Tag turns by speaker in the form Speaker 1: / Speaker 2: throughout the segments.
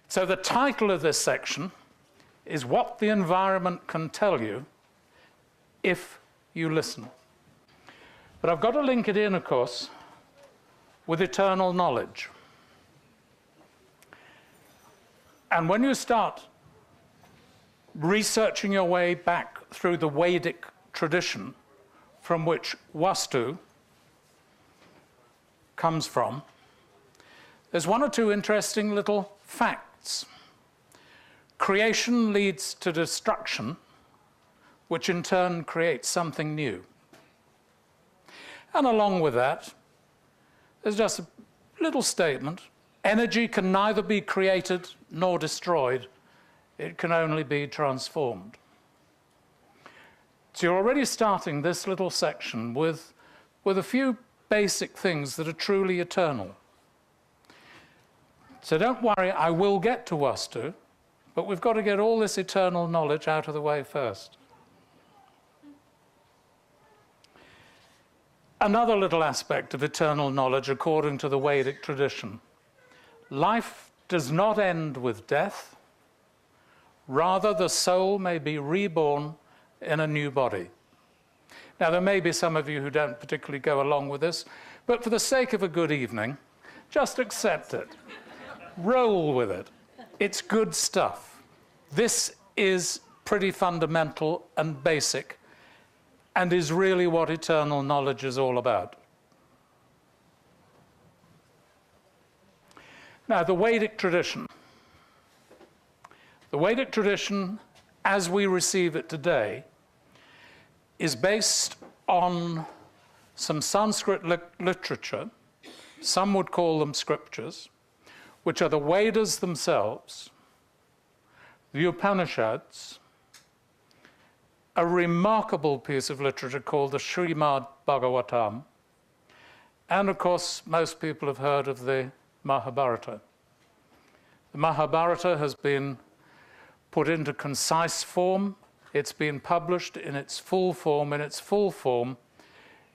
Speaker 1: So the title of this section is What the Environment Can Tell You If You Listen. But I've got to link it in, of course, with eternal knowledge. And when you start researching your way back through the Vedic tradition from which Vastu comes from, there's one or two interesting little facts. Creation leads to destruction, which in turn creates something new. And along with that, there's just a little statement. Energy can neither be created nor destroyed. It can only be transformed. So you're already starting this little section with a few basic things that are truly eternal. So don't worry, I will get to Vastu, but we've got to get all this eternal knowledge out of the way first. Another little aspect of eternal knowledge, according to the Vedic tradition. Life does not end with death. Rather, the soul may be reborn in a new body. Now, there may be some of you who don't particularly go along with this, but for the sake of a good evening, just accept it. Roll with it. It's good stuff. This is pretty fundamental and basic, and is really what eternal knowledge is all about. Now, the Vedic tradition. The Vedic tradition, as we receive it today, is based on some Sanskrit literature, some would call them scriptures, which are the Vedas themselves, the Upanishads, a remarkable piece of literature called the Srimad Bhagavatam, and of course most people have heard of the Mahabharata. The Mahabharata has been put into concise form. It's been published in its full form. In its full form,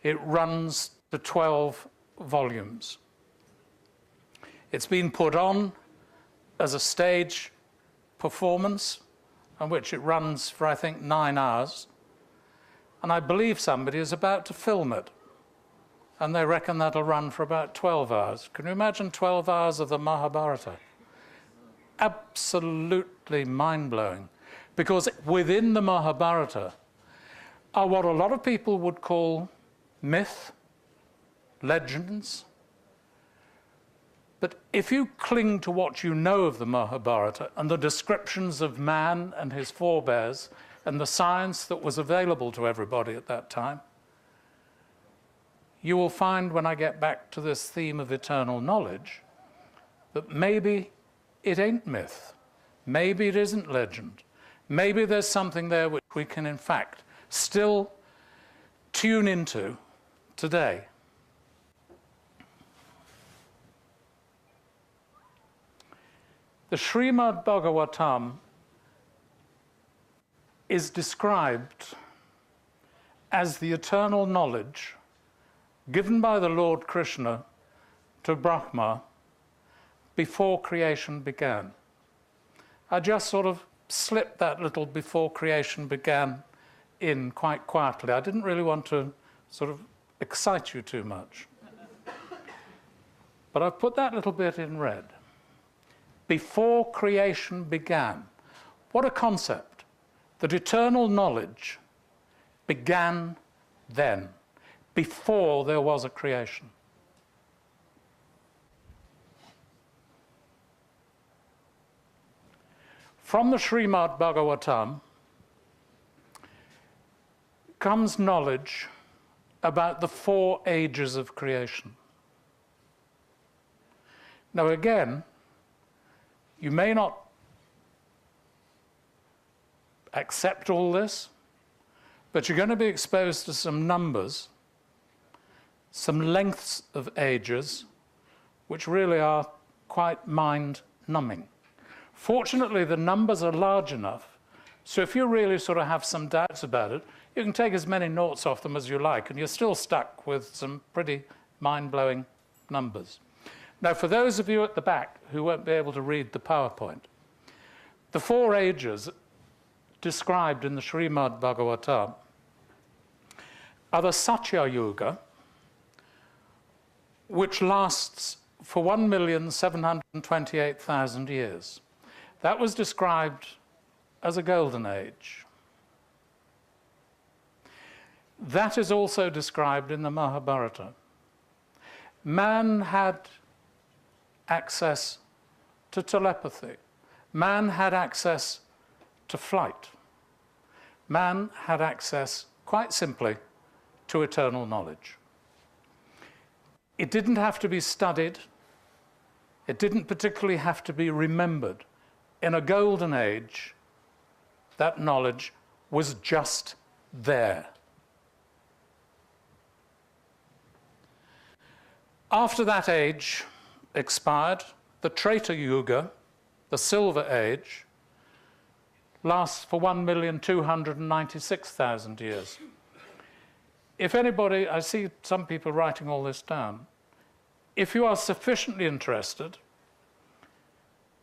Speaker 1: it runs to 12 volumes. It's been put on as a stage performance, on which it runs for, I think, 9 hours. And I believe somebody is about to film it. And they reckon that'll run for about 12 hours. Can you imagine 12 hours of the Mahabharata? Absolutely mind-blowing. Because within the Mahabharata are what a lot of people would call myth, legends. But if you cling to what you know of the Mahabharata and the descriptions of man and his forebears and the science that was available to everybody at that time, you will find, when I get back to this theme of eternal knowledge, that maybe it ain't myth. Maybe it isn't legend. Maybe there's something there which we can, in fact, still tune into today. The Srimad Bhagavatam is described as the eternal knowledge given by the Lord Krishna to Brahma before creation began. I just sort of slipped that little before creation began in quite quietly. I didn't really want to sort of excite you too much. But I've put that little bit in red. Before creation began. What a concept. That eternal knowledge began then, before there was a creation. From the Srimad Bhagavatam comes knowledge about the 4 ages of creation. Now again, you may not accept all this, but you're going to be exposed to some numbers, some lengths of ages, which really are quite mind-numbing. Fortunately, the numbers are large enough, so if you really sort of have some doubts about it, you can take as many noughts off them as you like, and you're still stuck with some pretty mind-blowing numbers. Now, for those of you at the back who won't be able to read the PowerPoint, the 4 ages described in the Srimad Bhagavatam are the Satya Yuga, which lasts for 1,728,000 years. That was described as a golden age. That is also described in the Mahabharata. Man had access to telepathy. Man had access to flight. Man had access, quite simply, to eternal knowledge. It didn't have to be studied. It didn't particularly have to be remembered. In a golden age, that knowledge was just there. After that age expired, the Treta Yuga, the Silver Age, lasts for 1,296,000 years. If anybody, I see some people writing all this down, if you are sufficiently interested,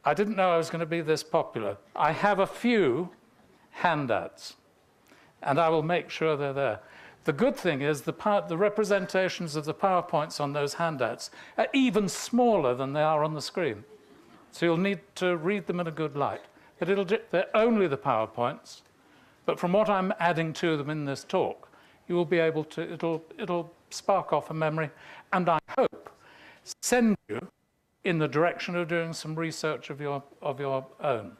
Speaker 1: I didn't know I was going to be this popular. I have a few handouts, and I will make sure they're there. The good thing is the representations of the PowerPoints on those handouts are even smaller than they are on the screen. So you'll need to read them in a good light. But they're only the PowerPoints, but from what I'm adding to them in this talk, you will be able to, it'll spark off a memory, and I hope send you in the direction of doing some research of your own.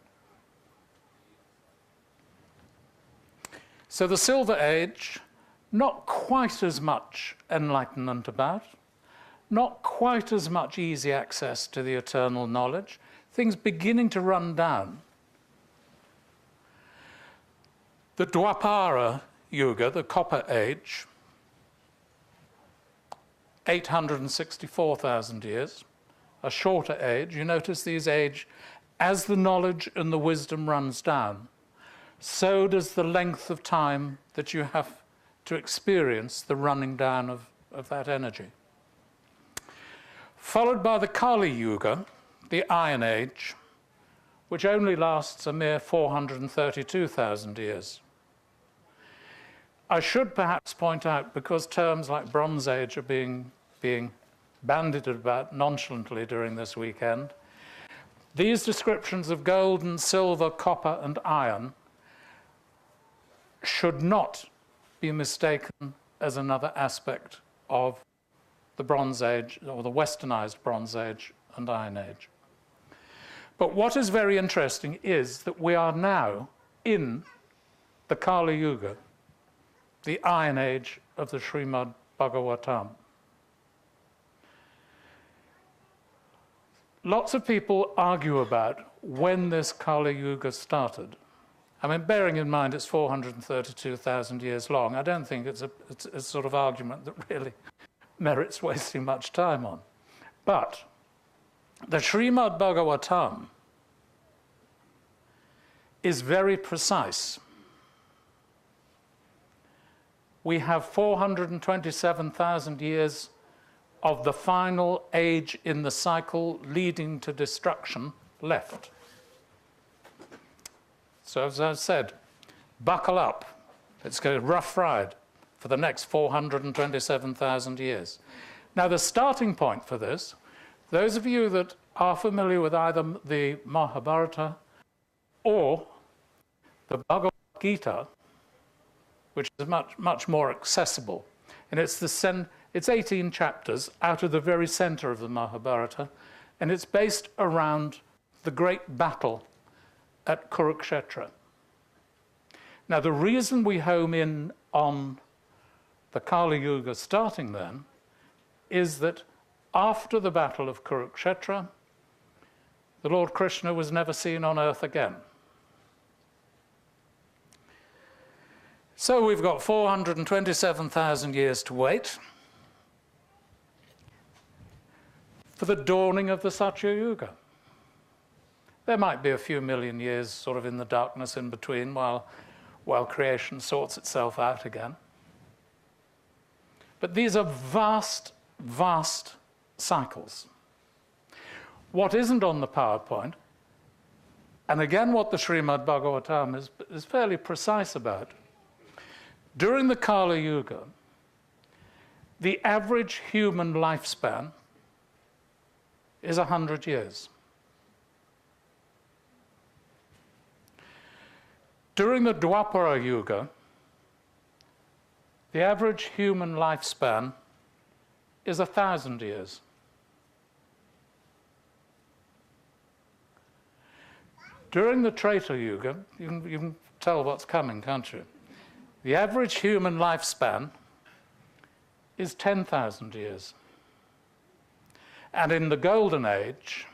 Speaker 1: So the Silver Age, not quite as much enlightenment about, not quite as much easy access to the eternal knowledge, things beginning to run down. The Dwapara Yuga, the Copper Age, 864,000 years, a shorter age. You notice these age, as the knowledge and the wisdom runs down, so does the length of time that you have to experience the running down of that energy. Followed by the Kali Yuga, the Iron Age, which only lasts a mere 432,000 years. I should perhaps point out, because terms like Bronze Age are being bandied about nonchalantly during this weekend, these descriptions of gold and silver, copper and iron should not be mistaken as another aspect of the Bronze Age, or the westernized Bronze Age and Iron Age. But what is very interesting is that we are now in the Kali Yuga, the Iron Age of the Srimad Bhagavatam. Lots of people argue about when this Kali Yuga started. I mean, bearing in mind it's 432,000 years long, I don't think it's a sort of argument that really merits wasting much time on. But the Srimad Bhagavatam is very precise. We have 427,000 years of the final age in the cycle leading to destruction left. So as I said, buckle up. It's going to be a rough ride for the next 427,000 years. Now, the starting point for this, those of you that are familiar with either the Mahabharata or the Bhagavad Gita, which is much more accessible, and it's 18 chapters out of the very center of the Mahabharata, and it's based around the great battle at Kurukshetra. Now, the reason we home in on the Kali Yuga starting then is that after the battle of Kurukshetra, the Lord Krishna was never seen on earth again. So we've got 427,000 years to wait for the dawning of the Satya Yuga. There might be a few million years sort of in the darkness in between while creation sorts itself out again. But these are vast, vast cycles. What isn't on the PowerPoint, and again what the Srimad Bhagavatam is fairly precise about, during the Kali Yuga, the average human lifespan is 100 years. During the Dwapara Yuga, the average human lifespan is 1,000 years. During the Treta Yuga, you can tell what's coming, can't you? The average human lifespan is 10,000 years. And in the Golden Age,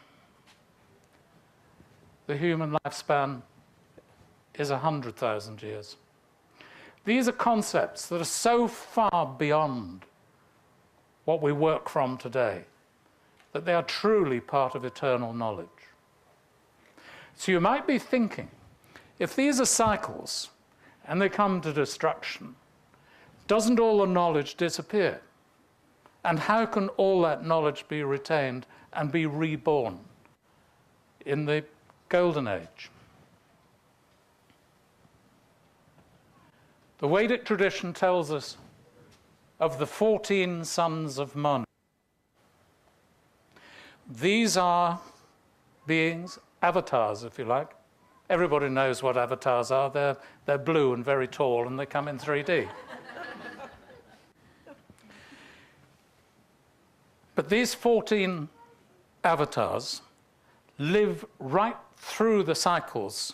Speaker 1: the human lifespan is 100,000 years. These are concepts that are so far beyond what we work from today that they are truly part of eternal knowledge. So you might be thinking, if these are cycles and they come to destruction, doesn't all the knowledge disappear? And how can all that knowledge be retained and be reborn in the Golden Age? The Vedic tradition tells us of the 14 sons of Manu. These are beings, avatars, if you like. Everybody knows what avatars are. They're blue and very tall, and they come in 3D. But these 14 avatars live right through the cycles.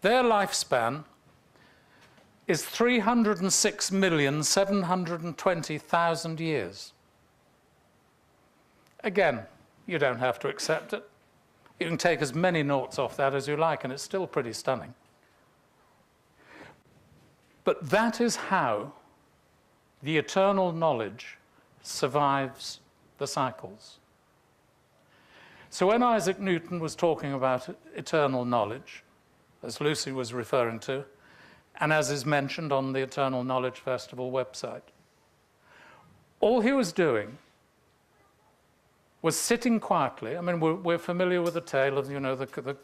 Speaker 1: Their lifespan is 306,720,000 years. Again, you don't have to accept it. You can take as many noughts off that as you like, and it's still pretty stunning. But that is how the eternal knowledge survives the cycles. So when Isaac Newton was talking about eternal knowledge, as Lucy was referring to, and as is mentioned on the Eternal Knowledge Festival website, all he was doing was sitting quietly. I mean, we're familiar with the tale of, the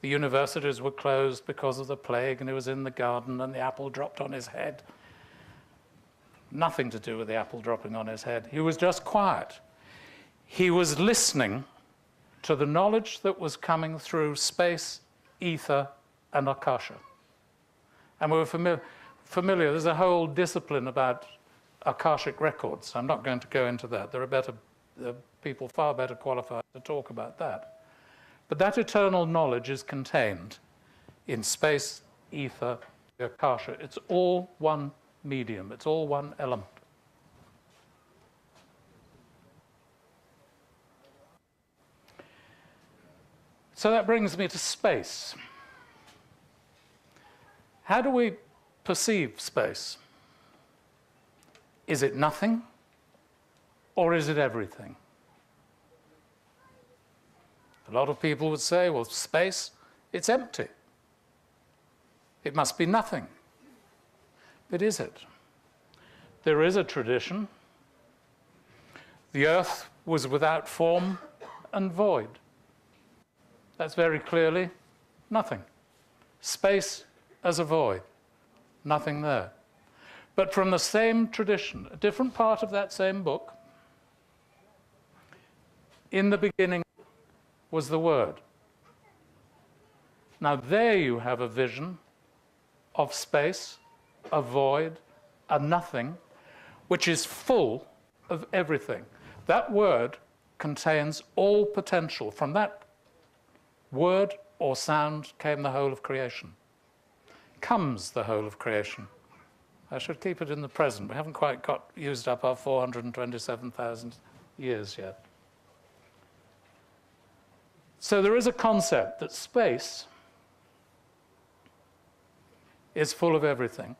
Speaker 1: universities were closed because of the plague, and he was in the garden and the apple dropped on his head. Nothing to do with the apple dropping on his head. He was just quiet. He was listening to the knowledge that was coming through space, ether, and akasha. And we were familiar. There's a whole discipline about akashic records. I'm not going to go into that. There are people far better qualified to talk about that. But that eternal knowledge is contained in space, ether, akasha. It's all one medium. It's all one element. So that brings me to space. How do we perceive space? Is it nothing, or is it everything? A lot of people would say, well, space, it's empty. It must be nothing. But is it? There is a tradition. The earth was without form and void. That's very clearly nothing. Space as a void, nothing there. But from the same tradition, a different part of that same book, in the beginning was the Word. Now there you have a vision of space, a void, a nothing, which is full of everything. That word contains all potential. From that word or sound came the whole of creation. Comes the whole of creation. I should keep it in the present. We haven't quite used up our 427,000 years yet. So there is a concept that space is full of everything.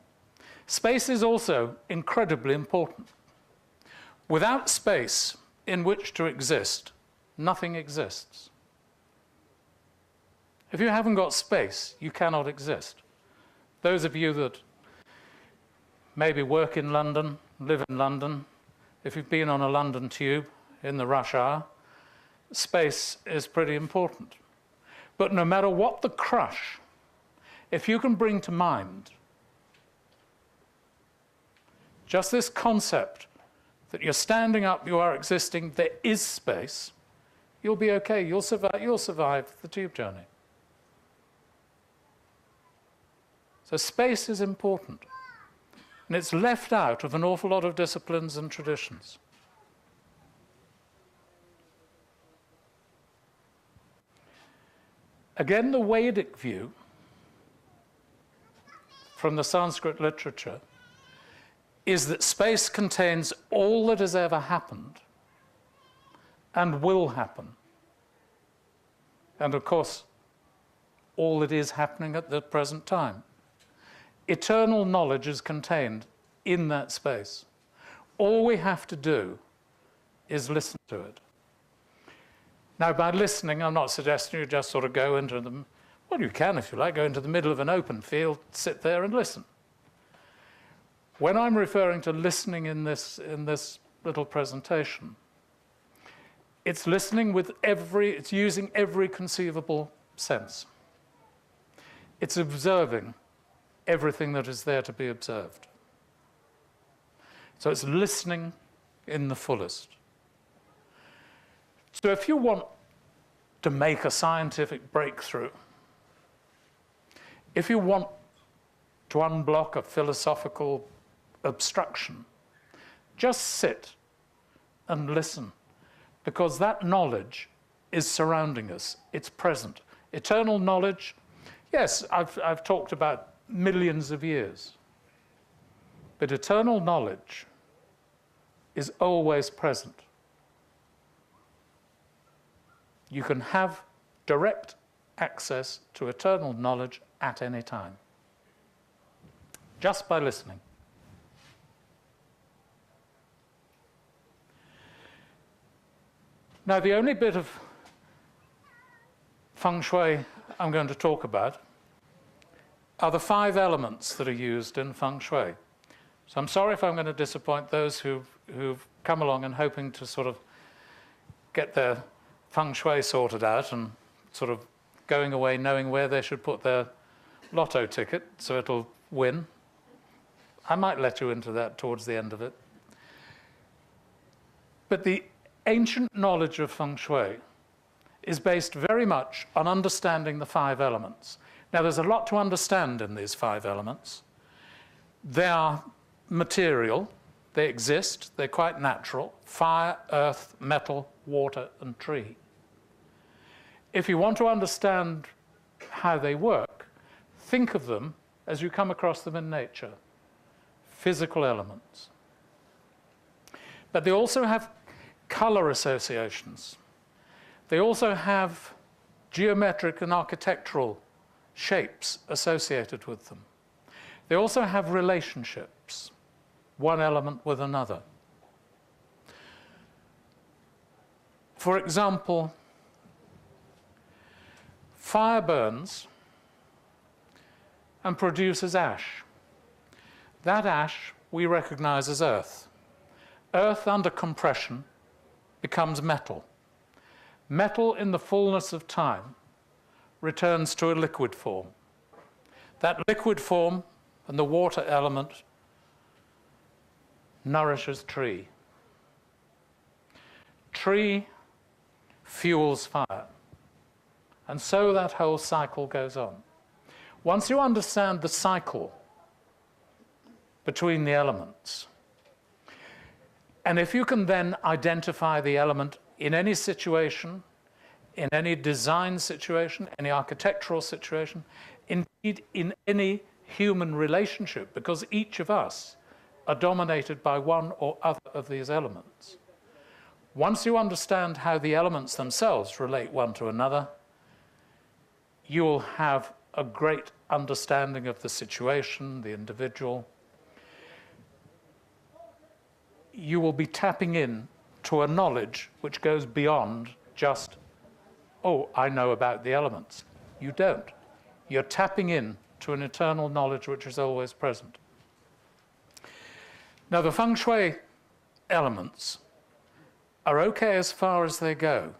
Speaker 1: Space is also incredibly important. Without space in which to exist, nothing exists. If you haven't got space, you cannot exist. Those of you that maybe work in London, live in London, if you've been on a London tube in the rush hour, space is pretty important. But no matter what the crush, if you can bring to mind just this concept that you're standing up, you are existing, there is space, you'll be okay, you'll survive the tube journey. So space is important, and it's left out of an awful lot of disciplines and traditions. Again, the Vedic view from the Sanskrit literature is that space contains all that has ever happened and will happen. And of course, all that is happening at the present time. Eternal knowledge is contained in that space. All we have to do is listen to it. Now, by listening, I'm not suggesting you just sort of go into them. Well, you can, if you like, go into the middle of an open field, sit there and listen. When I'm referring to listening in this little presentation, it's listening with it's using every conceivable sense. It's observing everything that is there to be observed. So it's listening in the fullest. So if you want to make a scientific breakthrough, if you want to unblock a philosophical obstruction, just sit and listen, because that knowledge is surrounding us. It's present. Eternal knowledge, yes, I've talked about millions of years, but eternal knowledge is always present. You can have direct access to eternal knowledge at any time, just by listening. Now, the only bit of Feng Shui I'm going to talk about are the 5 elements that are used in Feng Shui. So I'm sorry if I'm going to disappoint those who've come along and hoping to sort of get their Feng Shui sorted out and sort of going away knowing where they should put their lotto ticket so it'll win. I might let you into that towards the end of it. But the ancient knowledge of Feng Shui is based very much on understanding the 5 elements. Now, there's a lot to understand in these 5 elements. They are material, they exist, they're quite natural: fire, earth, metal, water, and tree. If you want to understand how they work, think of them as you come across them in nature, physical elements. But they also have color associations. They also have geometric and architectural shapes associated with them. They also have relationships, one element with another. For example, fire burns and produces ash. That ash we recognize as earth. Earth under compression becomes metal. Metal in the fullness of time returns to a liquid form. That liquid form and the water element nourishes tree. Tree fuels fire. And so that whole cycle goes on. Once you understand the cycle between the elements, and if you can then identify the element in any situation, in any design situation, any architectural situation, indeed in any human relationship, because each of us are dominated by one or other of these elements. Once you understand how the elements themselves relate one to another, you will have a great understanding of the situation, the individual. You will be tapping in to a knowledge which goes beyond just, oh, I know about the elements. You don't. You're tapping in to an eternal knowledge which is always present. Now, the Feng Shui elements are okay as far as they go.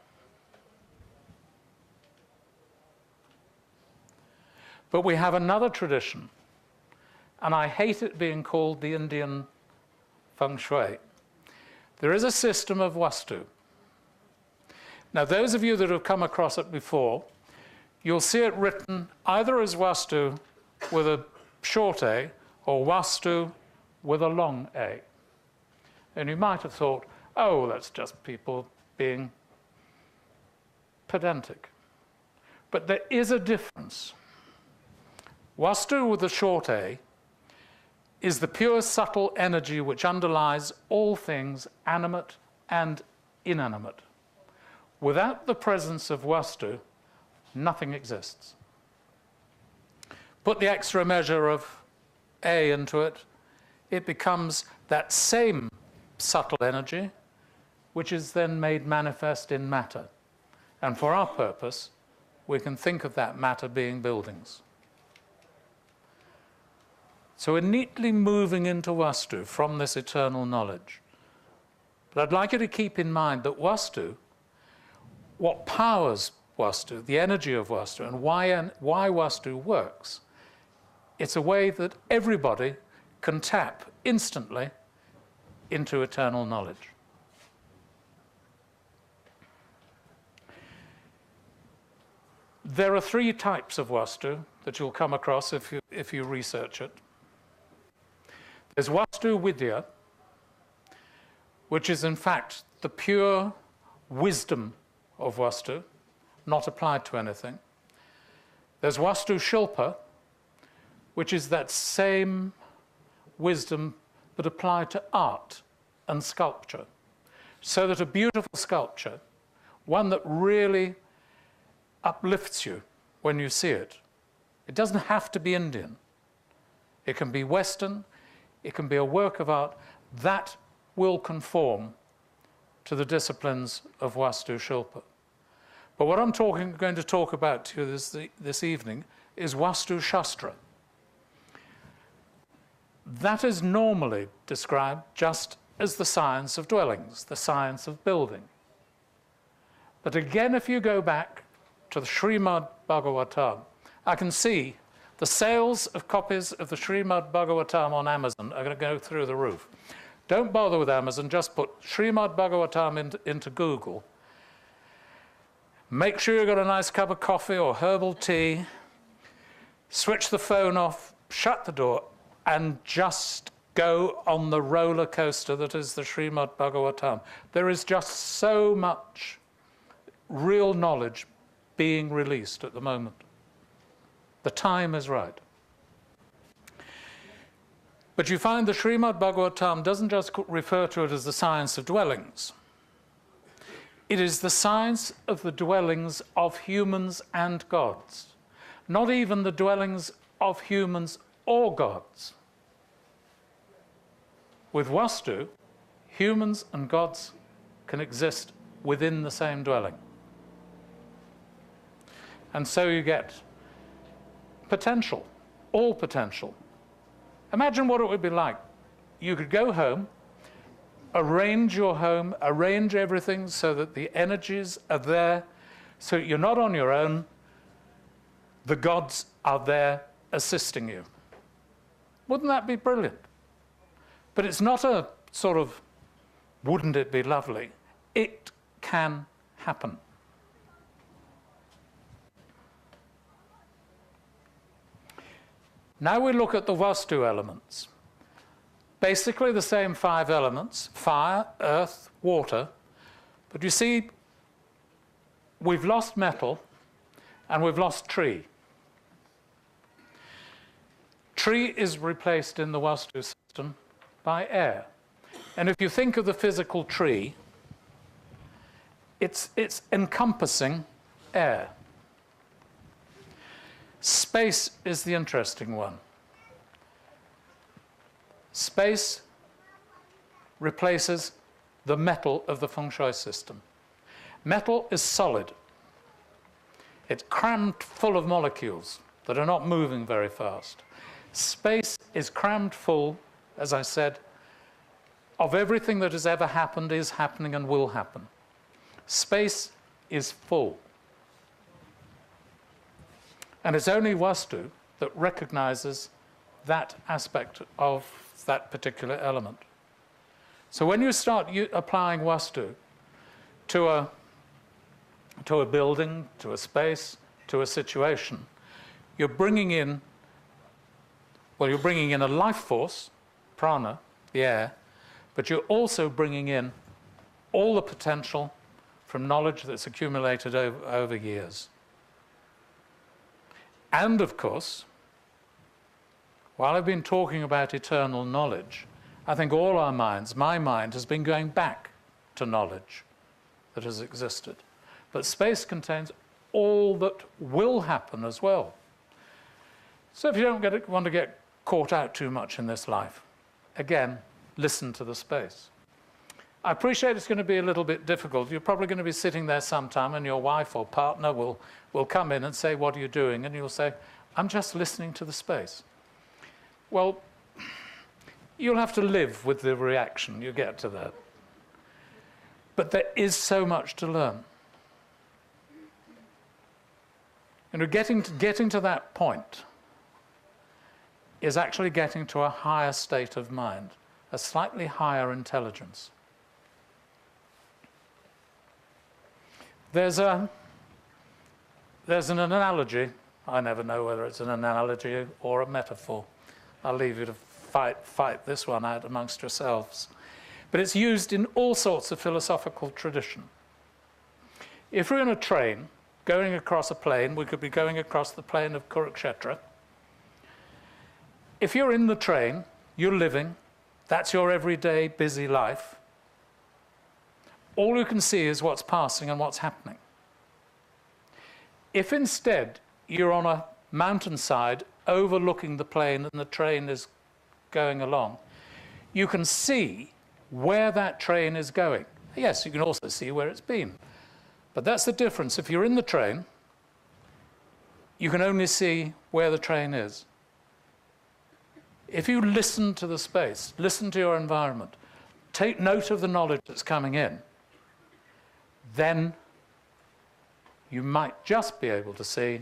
Speaker 1: But we have another tradition, and I hate it being called the Indian Feng Shui. There is a system of Vastu. Now, those of you that have come across it before, you'll see it written either as Vastu with a short A or Vastu with a long A. And you might have thought, oh, that's just people being pedantic. But there is a difference. Vastu with a short A is the pure subtle energy which underlies all things animate and inanimate. Without the presence of Vastu, nothing exists. Put the extra measure of A into it, it becomes that same subtle energy, which is then made manifest in matter. And for our purpose, we can think of that matter being buildings. So we're neatly moving into Vastu from this eternal knowledge. But I'd like you to keep in mind that Vastu, what powers Vastu, the energy of Vastu, and why Vastu works, it's a way that everybody can tap instantly into eternal knowledge. There are three types of Vastu that you'll come across if you research it. There's Vastu Vidya, which is in fact the pure wisdom of Vastu, not applied to anything. There's Vastu Shilpa, which is that same wisdom but applied to art and sculpture. So that a beautiful sculpture, one that really uplifts you when you see it, it doesn't have to be Indian. It can be Western, it can be a work of art that will conform to the disciplines of Vastu Shilpa. But what I'm going to talk about to you this evening is Vastu Shastra. That is normally described just as the science of dwellings, the science of building. But again, if you go back to the Srimad Bhagavatam, I can see the sales of copies of the Srimad Bhagavatam on Amazon are going to go through the roof. Don't bother with Amazon, just put Srimad Bhagavatam into Google. Make sure you've got a nice cup of coffee or herbal tea, switch the phone off, shut the door, and just go on the roller coaster that is the Srimad Bhagavatam. There is just so much real knowledge being released at the moment. The time is right. But you find the Srimad Bhagavatam doesn't just refer to it as the science of dwellings. It is the science of the dwellings of humans and gods, not even the dwellings of humans or gods. With Vastu, humans and gods can exist within the same dwelling. And so you get potential, all potential. Imagine what it would be like. You could go home, arrange your home, arrange everything so that the energies are there, so you're not on your own. The gods are there assisting you. Wouldn't that be brilliant? But it's not a sort of, wouldn't it be lovely? It can happen. Now we look at the Vastu elements. Basically the same 5 elements: fire, earth, water. But you see, we've lost metal and we've lost tree. Tree is replaced in the Vastu system by air. And if you think of the physical tree, it's encompassing air. Space is the interesting one. Space replaces the metal of the Feng Shui system. Metal is solid. It's crammed full of molecules that are not moving very fast. Space is crammed full, as I said, of everything that has ever happened, is happening, and will happen. Space is full. And it's only Vastu that recognizes that aspect of that particular element. So when you start applying Vastu to a building, to a space, to a situation, you're bringing in a life force, prana, the air, but you're also bringing in all the potential from knowledge that's accumulated over years. And of course, while I've been talking about eternal knowledge, I think all our minds, my mind, has been going back to knowledge that has existed. But space contains all that will happen as well. So if you don't want to get caught out too much in this life, again, listen to the space. I appreciate it's going to be a little bit difficult. You're probably going to be sitting there sometime and your wife or partner will come in and say, "What are you doing?" And you'll say, "I'm just listening to the space." Well, you'll have to live with the reaction you get to that. But there is so much to learn. And getting to that point is actually getting to a higher state of mind, a slightly higher intelligence. There's an analogy. I never know whether it's an analogy or a metaphor. I'll leave you to fight this one out amongst yourselves. But it's used in all sorts of philosophical tradition. If we're in a train going across a plain, we could be going across the plain of Kurukshetra. If you're in the train, you're living, that's your everyday busy life. All you can see is what's passing and what's happening. If instead you're on a mountainside overlooking the plain and the train is going along, you can see where that train is going. Yes, you can also see where it's been. But that's the difference. If you're in the train, you can only see where the train is. If you listen to the space, listen to your environment, take note of the knowledge that's coming in, then you might just be able to see,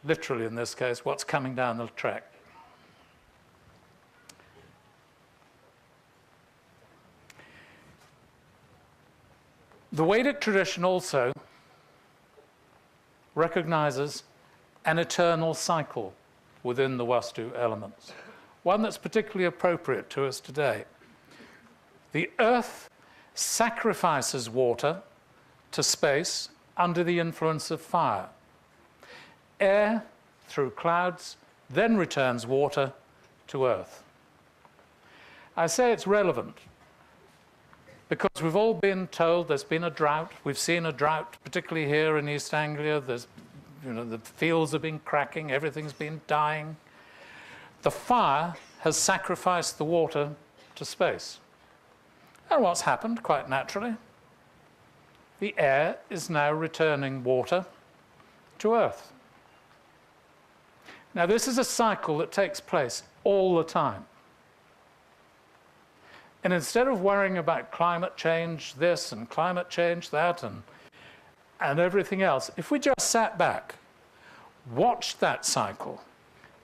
Speaker 1: literally in this case, what's coming down the track. The Vedic tradition also recognizes an eternal cycle within the Vastu elements, one that's particularly appropriate to us today. The earth sacrifices water to space under the influence of fire. Air, through clouds, then returns water to earth. I say it's relevant because we've all been told there's been a drought. We've seen a drought, particularly here in East Anglia. There's, the fields have been cracking, everything's been dying. The fire has sacrificed the water to space. And what's happened, quite naturally? The air is now returning water to earth. Now, this is a cycle that takes place all the time. And instead of worrying about climate change this and climate change that and everything else, if we just sat back, watched that cycle,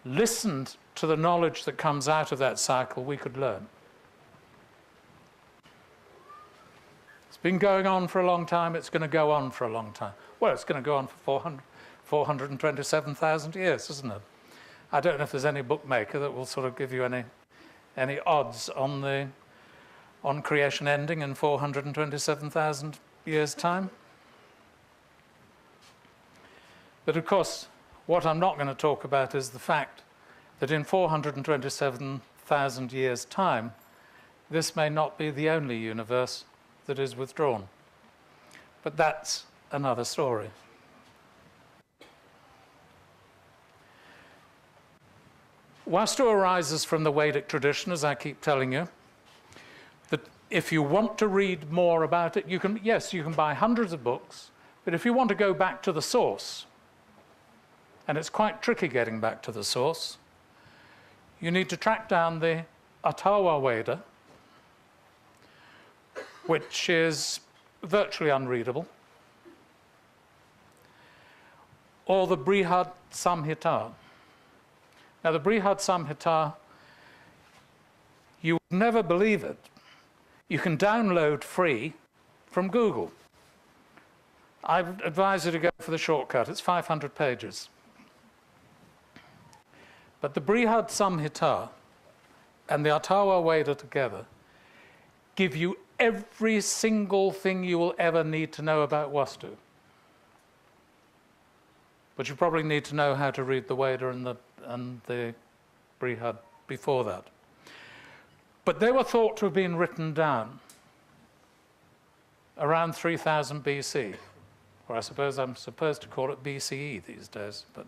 Speaker 1: listened to the knowledge that comes out of that cycle, we could learn. It's been going on for a long time, it's going to go on for a long time. Well, it's going to go on for 427,000 years, isn't it? I don't know if there's any bookmaker that will sort of give you any odds on creation ending in 427,000 years' time. But of course, what I'm not going to talk about is the fact that in 427,000 years' time, this may not be the only universe that is withdrawn. But that's another story. Vastu arises from the Vedic tradition, as I keep telling you, that if you want to read more about it, you can buy hundreds of books, but if you want to go back to the source, and it's quite tricky getting back to the source, you need to track down the Atharva Veda, which is virtually unreadable, or the Brihad Samhita. Now, the Brihad Samhita, you would never believe it. You can download free from Google. I advise you to go for the shortcut. It's 500 pages. But the Brihad Samhita and the Atharva Veda together give you every single thing you will ever need to know about Vastu. But you probably need to know how to read the Veda and the Brihad before that. But they were thought to have been written down around 3000 BC. Or I suppose I'm supposed to call it BCE these days, but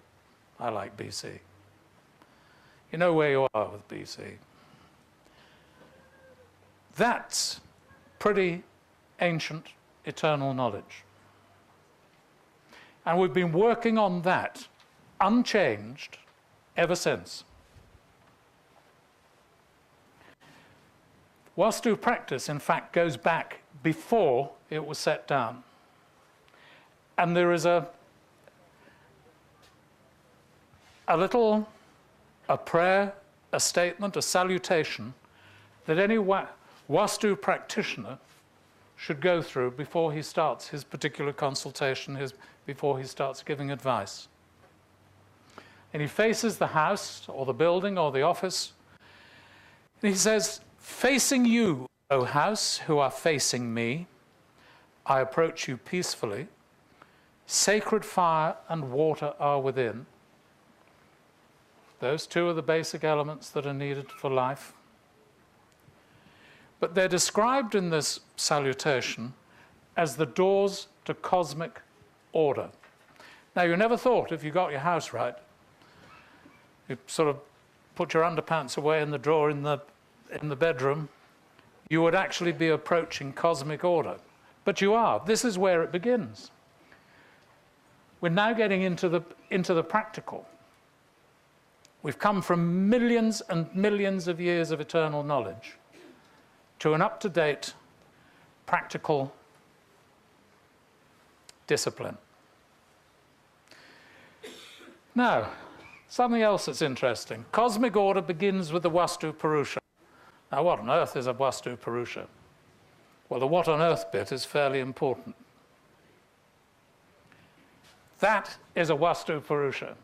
Speaker 1: I like BC. You know where you are with BC. That's pretty ancient eternal knowledge. And we've been working on that unchanged ever since. Vastu practice, in fact, goes back before it was set down. And there is a prayer, a statement, a salutation that any Vastu practitioner should go through before he starts his particular consultation, before he starts giving advice. And he faces the house or the building or the office, and he says, "Facing you, O house, who are facing me, I approach you peacefully. Sacred fire and water are within." Those two are the basic elements that are needed for life. But they're described in this salutation as the doors to cosmic order. Now, you never thought, if you got your house right, you sort of put your underpants away in the drawer in the bedroom, you would actually be approaching cosmic order. But you are. This is where it begins. We're now getting into the practical. We've come from millions and millions of years of eternal knowledge to an up-to-date practical discipline. Now, something else that's interesting. Cosmic order begins with the Vastu Purusha. Now, what on earth is a Vastu Purusha? Well, the what on earth bit is fairly important. That is a Vastu Purusha.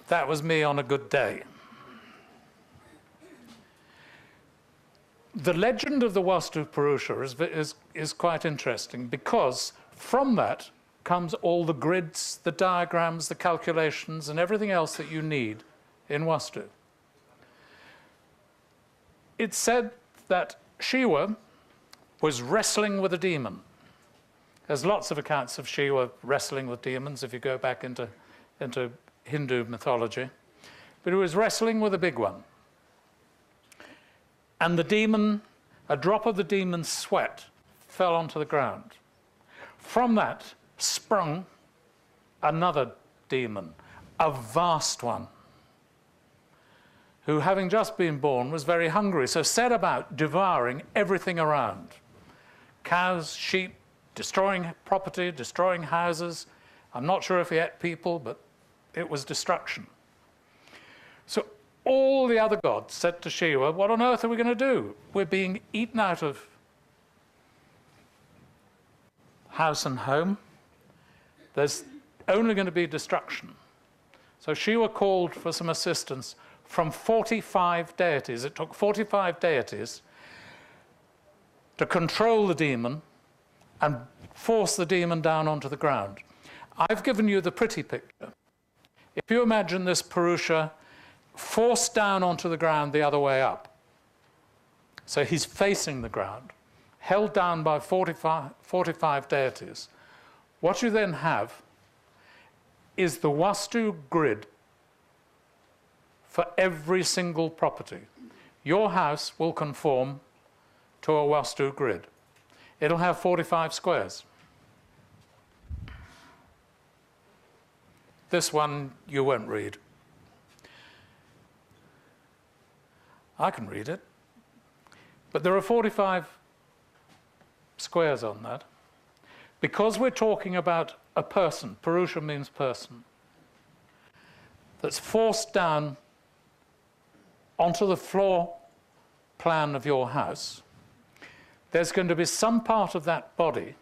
Speaker 1: That was me on a good day. The legend of the Vastu Purusha is quite interesting, because from that comes all the grids, the diagrams, the calculations, and everything else that you need in Vastu. It's said that Shiva was wrestling with a demon. There's lots of accounts of Shiva wrestling with demons if you go back into Hindu mythology. But he was wrestling with a big one. And the demon, a drop of the demon's sweat fell onto the ground. From that sprung another demon, a vast one, who, having just been born, was very hungry, so set about devouring everything around. Cows, sheep, destroying property, destroying houses. I'm not sure if he ate people, but it was destruction. So all the other gods said to Shiva, "What on earth are we going to do? We're being eaten out of house and home. There's only going to be destruction." So Shiva called for some assistance from 45 deities. It took 45 deities to control the demon and force the demon down onto the ground. I've given you the pretty picture. If you imagine this Purusha forced down onto the ground the other way up, so he's facing the ground, held down by 45 deities, what you then have is the Vastu grid for every single property. Your house will conform to a Vastu grid. It'll have 45 squares. This one you won't read. I can read it. But there are 45 squares on that. Because we're talking about a person, Purusha means person, that's forced down onto the floor plan of your house, there's going to be some part of that body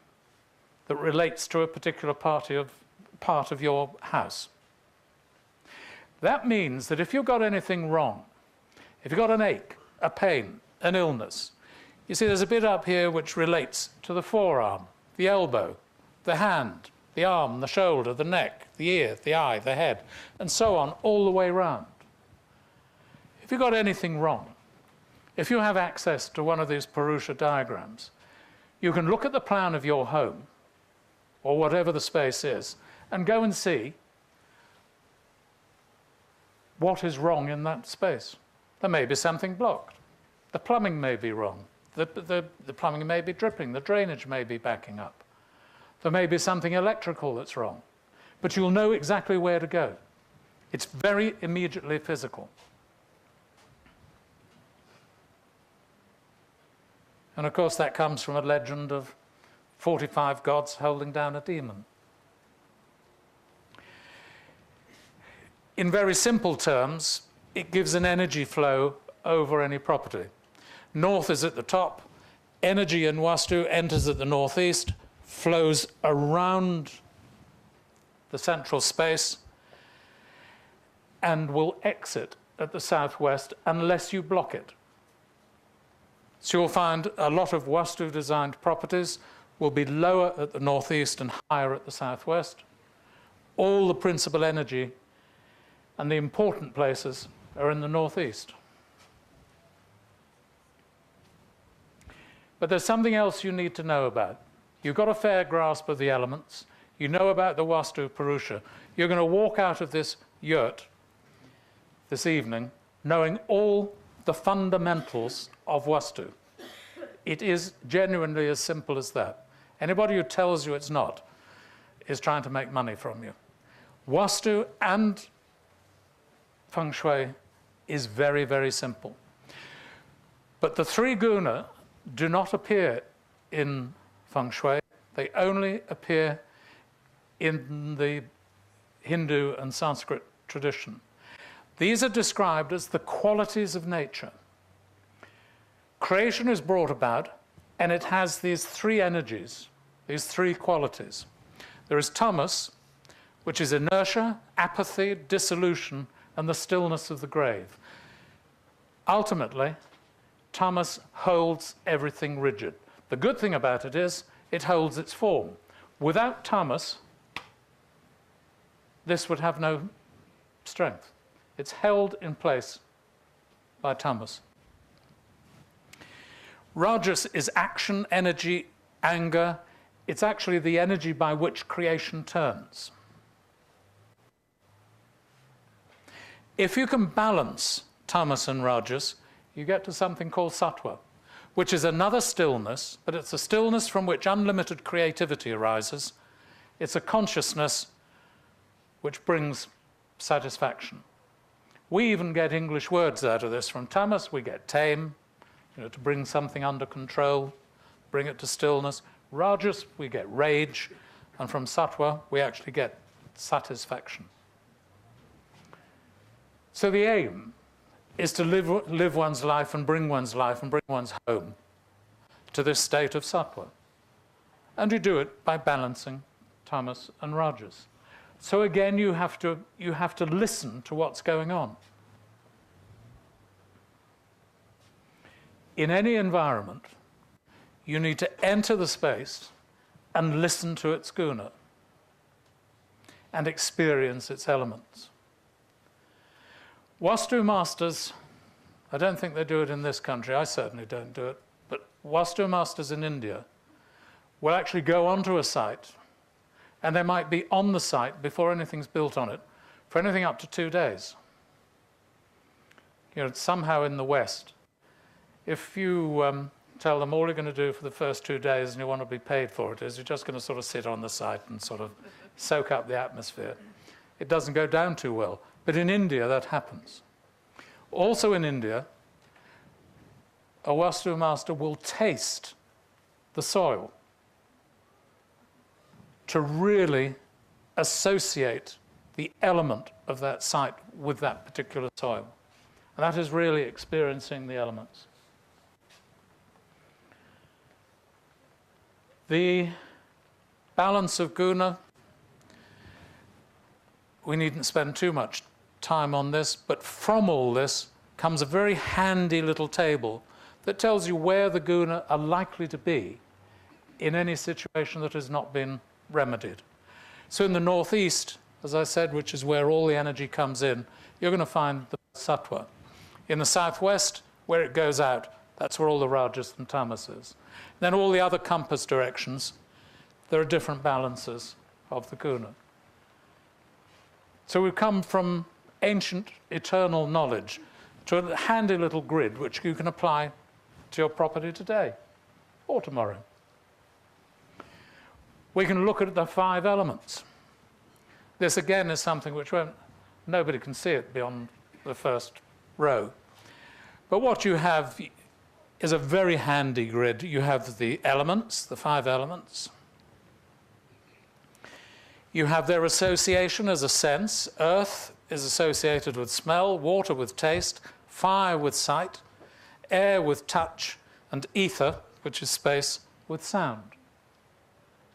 Speaker 1: that relates to a particular part of your house. That means that if you've got anything wrong, if you've got an ache, a pain, an illness, you see there's a bit up here which relates to the forearm, the elbow, the hand, the arm, the shoulder, the neck, the ear, the eye, the head, and so on, all the way round. If you've got anything wrong, if you have access to one of these Purusha diagrams, you can look at the plan of your home, or whatever the space is, and go and see what is wrong in that space. There may be something blocked. The plumbing may be wrong. The plumbing may be dripping. The drainage may be backing up. There may be something electrical that's wrong. But you'll know exactly where to go. It's very immediately physical. And of course that comes from a legend of 45 gods holding down a demon. In very simple terms, it gives an energy flow over any property. North is at the top. Energy in Vastu enters at the northeast, flows around the central space, and will exit at the southwest unless you block it. So you'll find a lot of Vastu-designed properties will be lower at the northeast and higher at the southwest. All the principal energy and the important places are in the northeast. But there's something else you need to know about. You've got a fair grasp of the elements. You know about the Vastu Purusha. You're going to walk out of this yurt this evening knowing all the fundamentals of Vastu. It is genuinely as simple as that. Anybody who tells you it's not is trying to make money from you. Vastu and Feng Shui is very, very simple. But the three guna do not appear in Feng Shui. They only appear in the Hindu and Sanskrit tradition. These are described as the qualities of nature. Creation is brought about, and it has these three energies, these three qualities. There is tamas, which is inertia, apathy, dissolution, and the stillness of the grave. Ultimately, tamas holds everything rigid. The good thing about it is it holds its form. Without tamas, this would have no strength. It's held in place by tamas. Rajas is action, energy, anger. It's actually the energy by which creation turns. If you can balance tamas and rajas, you get to something called sattva, which is another stillness, but it's a stillness from which unlimited creativity arises. It's a consciousness which brings satisfaction. We even get English words out of this. From tamas, we get tame, to bring something under control, bring it to stillness. Rajas, we get rage, and from sattva, we actually get satisfaction. So the aim is to live one's life and bring one's home to this state of sattva. And you do it by balancing tamas and rajas. So again, you have to listen to what's going on. In any environment, you need to enter the space and listen to its guna and experience its elements. Vastu masters, I don't think they do it in this country, I certainly don't do it, but Vastu masters in India will actually go onto a site, and they might be on the site before anything's built on it for anything up to 2 days. Somehow in the West, if you tell them all you're going to do for the first 2 days and you want to be paid for it is you're just going to sort of sit on the site and sort of soak up the atmosphere, it doesn't go down too well. But in India, that happens. Also in India, a Vastu master will taste the soil. to really associate the element of that site with that particular soil. And that is really experiencing the elements. The balance of guna, we needn't spend too much time on this, but from all this comes a very handy little table that tells you where the guna are likely to be in any situation that has not been remedied. So in the northeast, as I said, which is where all the energy comes in, you're going to find the sattva. In the southwest, where it goes out, that's where all the rajas and tamas is. Then all the other compass directions, there are different balances of the guna. So we've come from ancient, eternal knowledge to a handy little grid which you can apply to your property today or tomorrow. We can look at the 5 elements. This again is something which nobody can see it beyond the first row. But what you have is a very handy grid. You have the elements, the 5 elements. You have their association as a sense. Earth is associated with smell, water with taste, fire with sight, air with touch, and ether, which is space, with sound.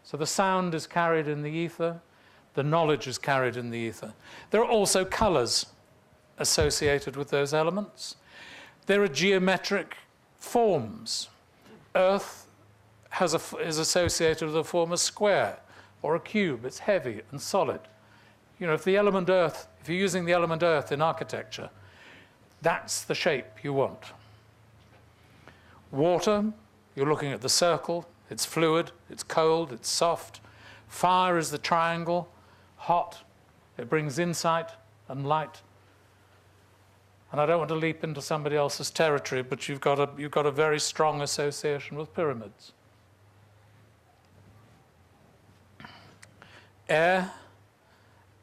Speaker 1: So the sound is carried in the ether, the knowledge is carried in the ether. There are also colours associated with those elements. There are geometric forms. Earth is associated with a form of square or a cube. It's heavy and solid. You know, if the element earth, if you're using the element earth in architecture, that's the shape you want. Water, you're looking at the circle. It's fluid, it's cold, it's soft. Fire is the triangle, hot. It brings insight and light. And I don't want to leap into somebody else's territory, but you've got a very strong association with pyramids. Air,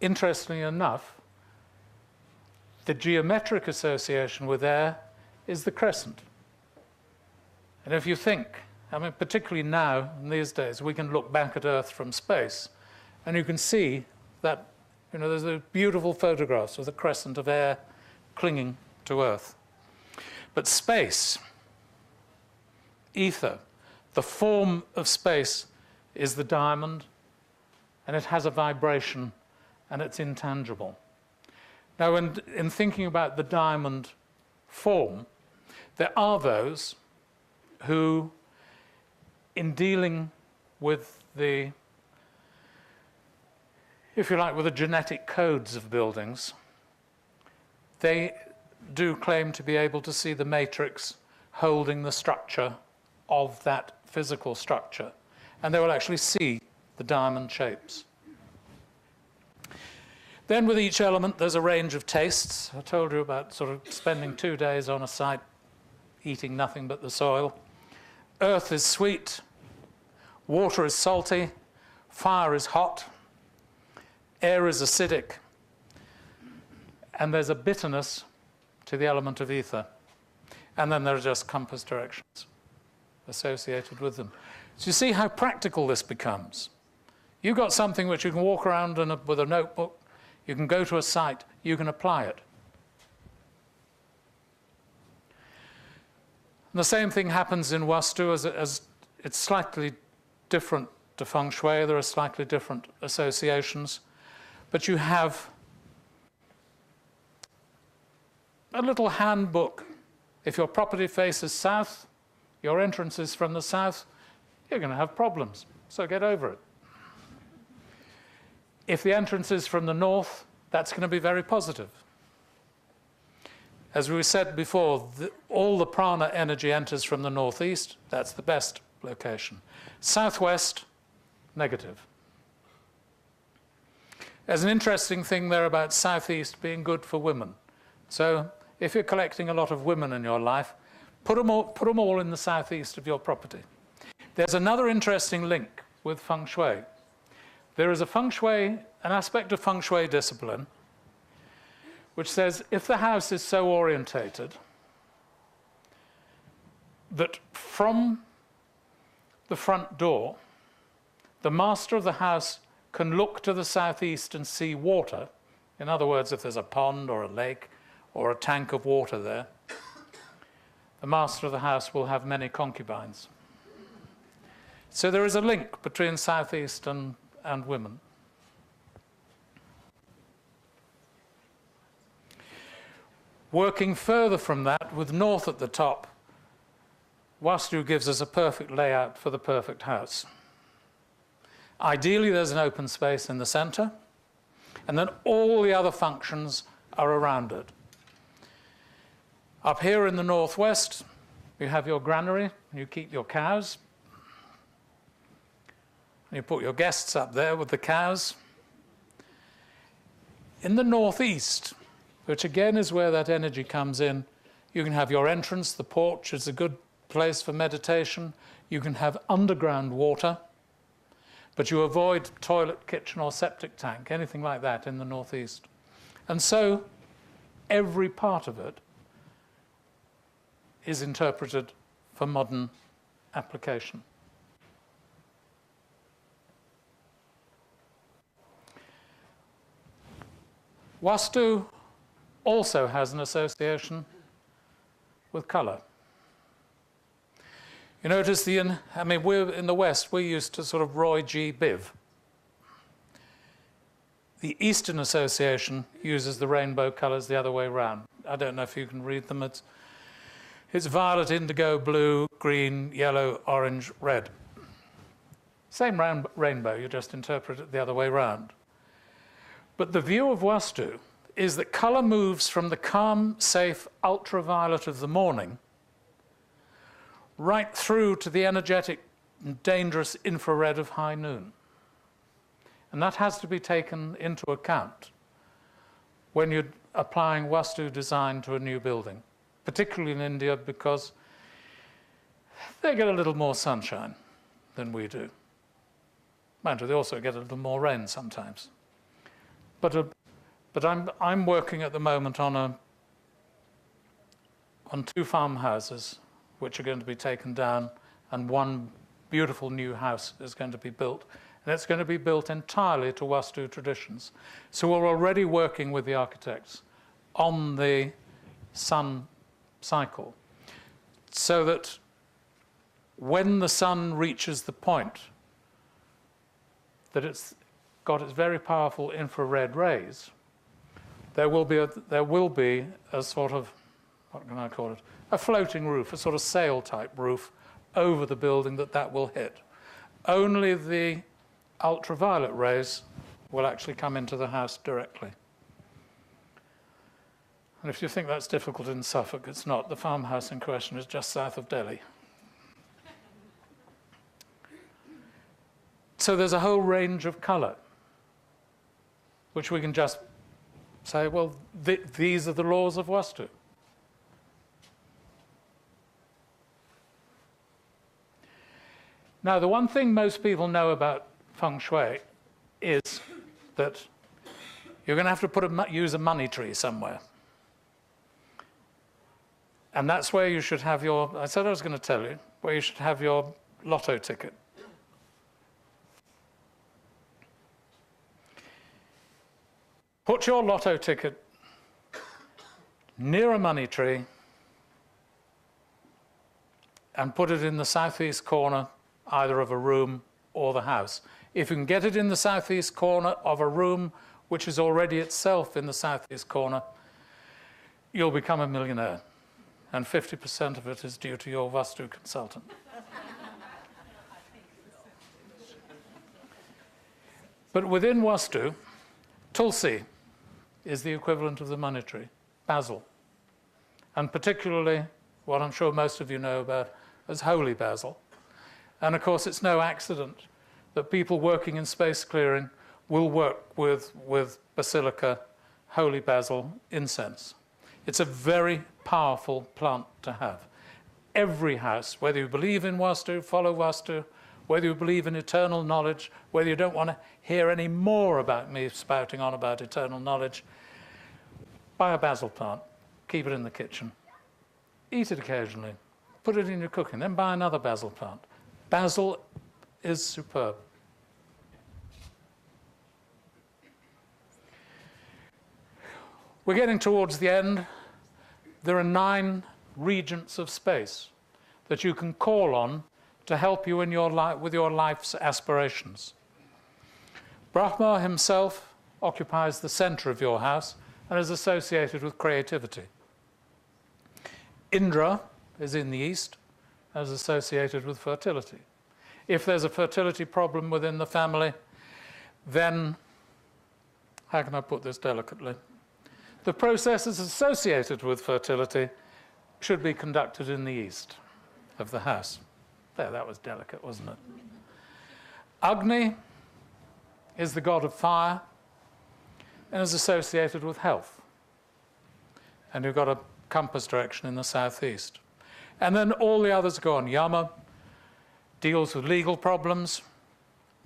Speaker 1: interestingly enough, the geometric association with air is the crescent. And if you think, I mean, particularly now, in these days, we can look back at Earth from space, and you can see that, you know, there's those beautiful photographs of the crescent of air clinging to Earth. But space, ether, the form of space is the diamond, and it has a vibration, and it's intangible. Now, in thinking about the diamond form, there are those who, in dealing with the, if you like, with the genetic codes of buildings, they do claim to be able to see the matrix holding the structure of that physical structure. And they will actually see the diamond shapes. Then with each element, there's a range of tastes. I told you about sort of spending 2 days on a site, eating nothing but the soil. Earth is sweet. Water is salty, fire is hot, air is acidic, and there's a bitterness to the element of ether. And then there are just compass directions associated with them. So you see how practical this becomes. You've got something which you can walk around with a notebook, you can go to a site, you can apply it. And the same thing happens in Vastu as it's slightly different to Feng Shui. There are slightly different associations. But you have a little handbook. If your property faces south, your entrance is from the south, you're going to have problems. So get over it. If the entrance is from the north, that's going to be very positive. As we said before, all the prana energy enters from the northeast. That's the best location. Southwest, negative. There's an interesting thing there about southeast being good for women. So if you're collecting a lot of women in your life, put them all in the southeast of your property. There's another interesting link with Feng Shui. There is an aspect of Feng Shui discipline which says if the house is so orientated that from the front door, the master of the house can look to the southeast and see water, in other words, if there's a pond or a lake or a tank of water there, the master of the house will have many concubines. So there is a link between southeast and women. Working further from that, with north at the top, Vastu gives us a perfect layout for the perfect house. Ideally, there's an open space in the center, and then all the other functions are around it. Up here in the northwest, you have your granary, you keep your cows. You put your guests up there with the cows. In the northeast, which again is where that energy comes in, you can have your entrance, the porch is a good place for meditation. You can have underground water, but you avoid toilet, kitchen, or septic tank, anything like that in the northeast. And so every part of it is interpreted for modern application. Vastu also has an association with color. You notice we're in the West, we're used to sort of Roy G. Biv. The Eastern Association uses the rainbow colors the other way around. I don't know if you can read them. It's violet, indigo, blue, green, yellow, orange, red. Same rainbow, you just interpret it the other way around. But the view of Vastu is that color moves from the calm, safe, ultraviolet of the morning right through to the energetic and dangerous infrared of high noon. And that has to be taken into account when you're applying Vastu design to a new building, particularly in India, because they get a little more sunshine than we do. Mind you, they also get a little more rain sometimes. But I'm working at the moment on two farmhouses which are going to be taken down, and one beautiful new house is going to be built. And it's going to be built entirely to Vastu traditions. So we're already working with the architects on the sun cycle, so that when the sun reaches the point that it's got its very powerful infrared rays, there will be a sort of, what can I call it, a floating roof, a sort of sail-type roof over the building that will hit. Only the ultraviolet rays will actually come into the house directly. And if you think that's difficult in Suffolk, it's not. The farmhouse in question is just south of Delhi. So there's a whole range of color, which we can just say, well, these are the laws of Vastu. Now, the one thing most people know about Feng Shui is that you're going to have to use a money tree somewhere. And that's where you should have I said I was going to tell you, where you should have your lotto ticket. Put your lotto ticket near a money tree and put it in the southeast corner, either of a room or the house. If you can get it in the southeast corner of a room which is already itself in the southeast corner, you'll become a millionaire. And 50% of it is due to your Vastu consultant. But within Vastu, Tulsi is the equivalent of the money tree, basil. And particularly, what I'm sure most of you know about as holy basil. And of course, it's no accident that people working in space clearing will work with basilica, holy basil, incense. It's a very powerful plant to have. Every house, whether you believe in Vastu, follow Vastu, whether you believe in eternal knowledge, whether you don't want to hear any more about me spouting on about eternal knowledge, buy a basil plant, keep it in the kitchen, eat it occasionally, put it in your cooking, then buy another basil plant. Basil is superb. We're getting towards the end. There are 9 regents of space that you can call on to help you in your with your life's aspirations. Brahma himself occupies the center of your house and is associated with creativity. Indra is in the east and is associated with fertility. If there's a fertility problem within the family, then, how can I put this delicately? The processes associated with fertility should be conducted in the east of the house. There, that was delicate, wasn't it? Agni is the god of fire and is associated with health. And you've got a compass direction in the southeast. And then all the others go on. Yama deals with legal problems.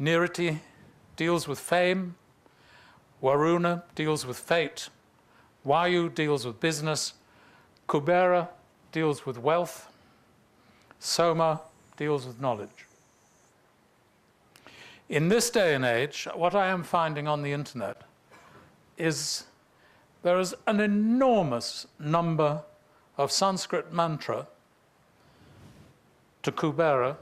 Speaker 1: Niriti deals with fame. Varuna deals with fate. Vayu deals with business. Kubera deals with wealth. Soma deals with knowledge. In this day and age, what I am finding on the internet is there is an enormous number of Sanskrit mantra to Kubera,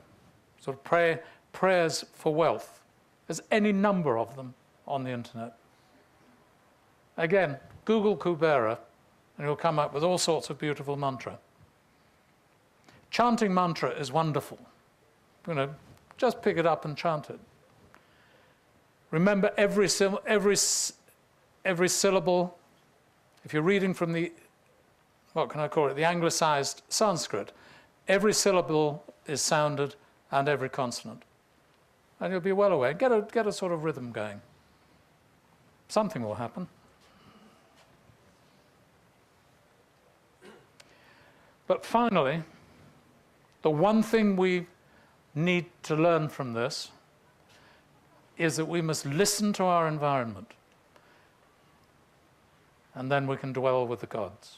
Speaker 1: sort of prayers for wealth. There's any number of them on the internet. Again, Google Kubera and you'll come up with all sorts of beautiful mantra. Chanting mantra is wonderful. You know, just pick it up and chant it. Remember every syllable. If you're reading from the, what can I call it, the anglicized Sanskrit, every syllable is sounded and every consonant. And you'll be well aware. Get a sort of rhythm going. Something will happen. But finally, the one thing we need to learn from this is that we must listen to our environment, and then we can dwell with the gods.